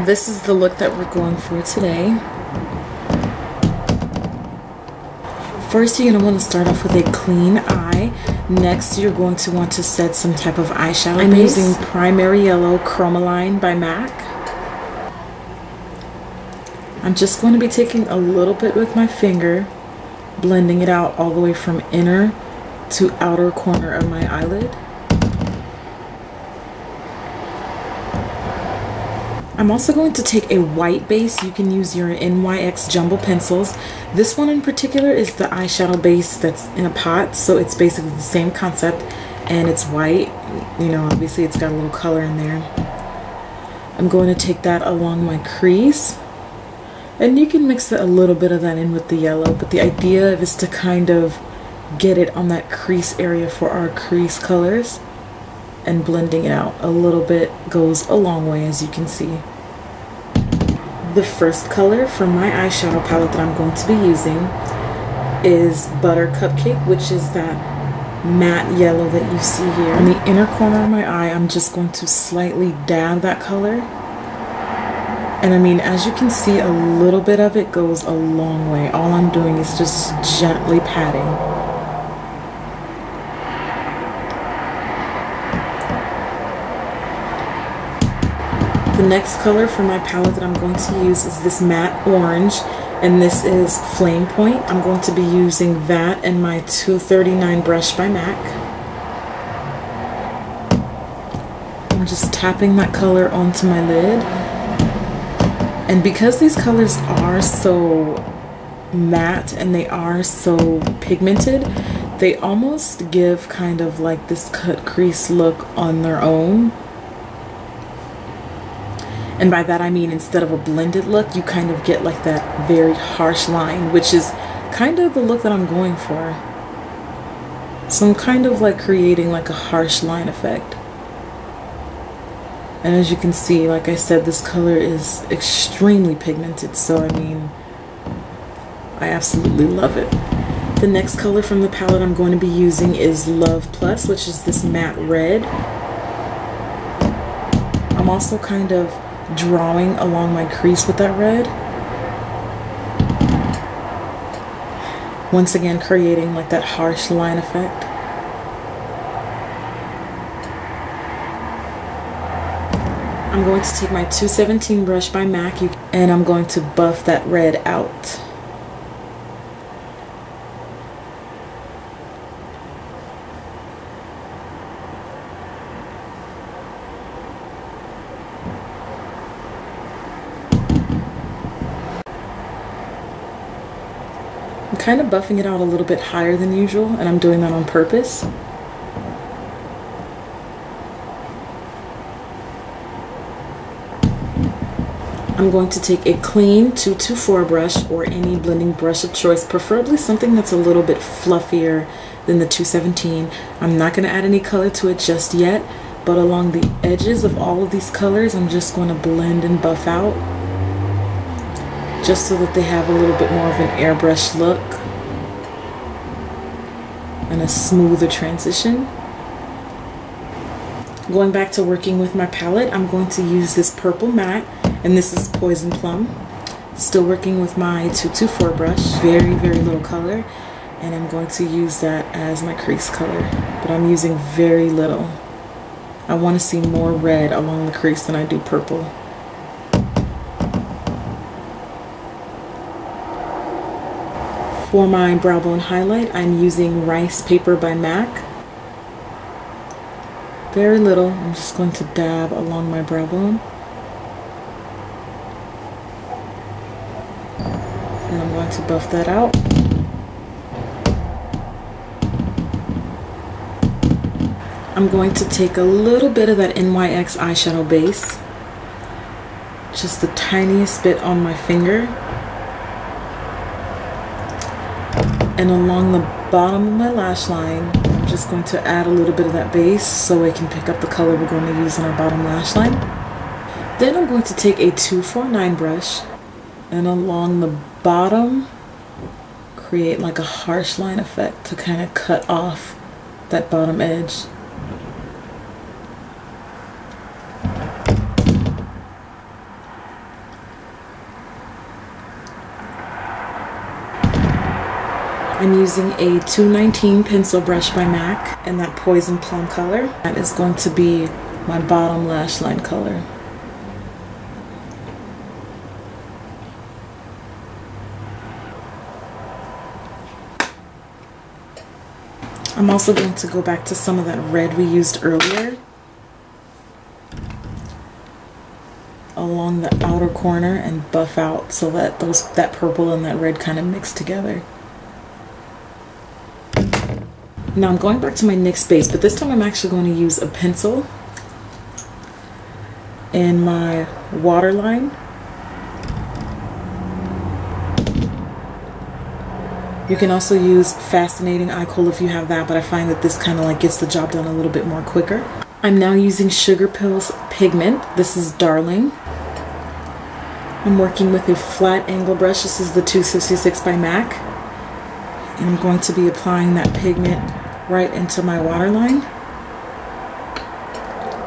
This is the look that we're going for today. First, you're going to want to start off with a clean eye. Next, you're going to want to set some type of eyeshadow base. I'm using Primary Yellow Chromaline by MAC. I'm just going to be taking a little bit with my finger, blending it out all the way from inner to outer corner of my eyelid. I'm also going to take a white base. You can use your NYX jumbo pencils. This one in particular is the eyeshadow base that's in a pot, so it's basically the same concept, and it's white. You know, obviously it's got a little color in there. I'm going to take that along my crease, and you can mix a little bit of that in with the yellow, but the idea is to kind of get it on that crease area for our crease colors, and blending it out a little bit goes a long way, as you can see. The first color from my eyeshadow palette that I'm going to be using is Butter Cupcake, which is that matte yellow that you see here. In the inner corner of my eye, I'm just going to slightly dab that color. And I mean, as you can see, a little bit of it goes a long way. All I'm doing is just gently patting. The next color for my palette that I'm going to use is this matte orange, and this is Flame Point. I'm going to be using that and my 239 brush by MAC. I'm just tapping that color onto my lid. And because these colors are so matte and they are so pigmented, they almost give kind of like this cut crease look on their own. And by that I mean, instead of a blended look, you kind of get like that very harsh line, which is kind of the look that I'm going for. So I'm kind of like creating like a harsh line effect. And as you can see, like I said, this color is extremely pigmented, so I mean, I absolutely love it. The next color from the palette I'm going to be using is Love Plus, which is this matte red. I'm also kind of drawing along my crease with that red. Once again, creating like that harsh line effect. I'm going to take my 217 brush by MAC and I'm going to buff that red out. I'm kind of buffing it out a little bit higher than usual, and I'm doing that on purpose. I'm going to take a clean 224 brush or any blending brush of choice, preferably something that's a little bit fluffier than the 217. I'm not going to add any color to it just yet, but along the edges of all of these colors, I'm just going to blend and buff out, just so that they have a little bit more of an airbrush look and a smoother transition. Going back to working with my palette, I'm going to use this purple matte, and this is Poison Plum. Still working with my 224 brush, very little color, and I'm going to use that as my crease color, but I'm using very little. I want to see more red along the crease than I do purple. For my brow bone highlight, I'm using Ricepaper by MAC. Very little. I'm just going to dab along my brow bone. And I'm going to buff that out. I'm going to take a little bit of that NYX eyeshadow base, just the tiniest bit on my finger, and along the bottom of my lash line, I'm just going to add a little bit of that base so it can pick up the color we're going to use on our bottom lash line. Then I'm going to take a 249 brush and along the bottom create like a harsh line effect to kind of cut off that bottom edge. I'm using a 219 pencil brush by MAC in that Poison Plum color. That is going to be my bottom lash line color. I'm also going to go back to some of that red we used earlier along the outer corner and buff out so that that purple and that red kind of mix together. Now I'm going back to my NYX base, but this time I'm actually going to use a pencil in my waterline. You can also use Fascinating Eye Kohl if you have that, but I find that this kind of like gets the job done a little bit more quicker. I'm now using Sugarpill's pigment. This is Darling. I'm working with a flat angle brush. This is the 266 by MAC. And I'm going to be applying that pigment right into my waterline.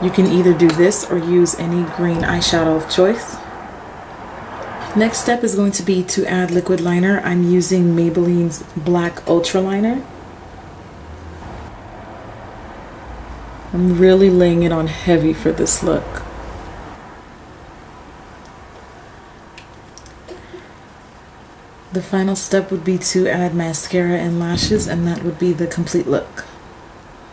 You can either do this or use any green eyeshadow of choice. Next step is going to be to add liquid liner. I'm using Maybelline's Black Ultra Liner. I'm really laying it on heavy for this look. The final step would be to add mascara and lashes, and that would be the complete look.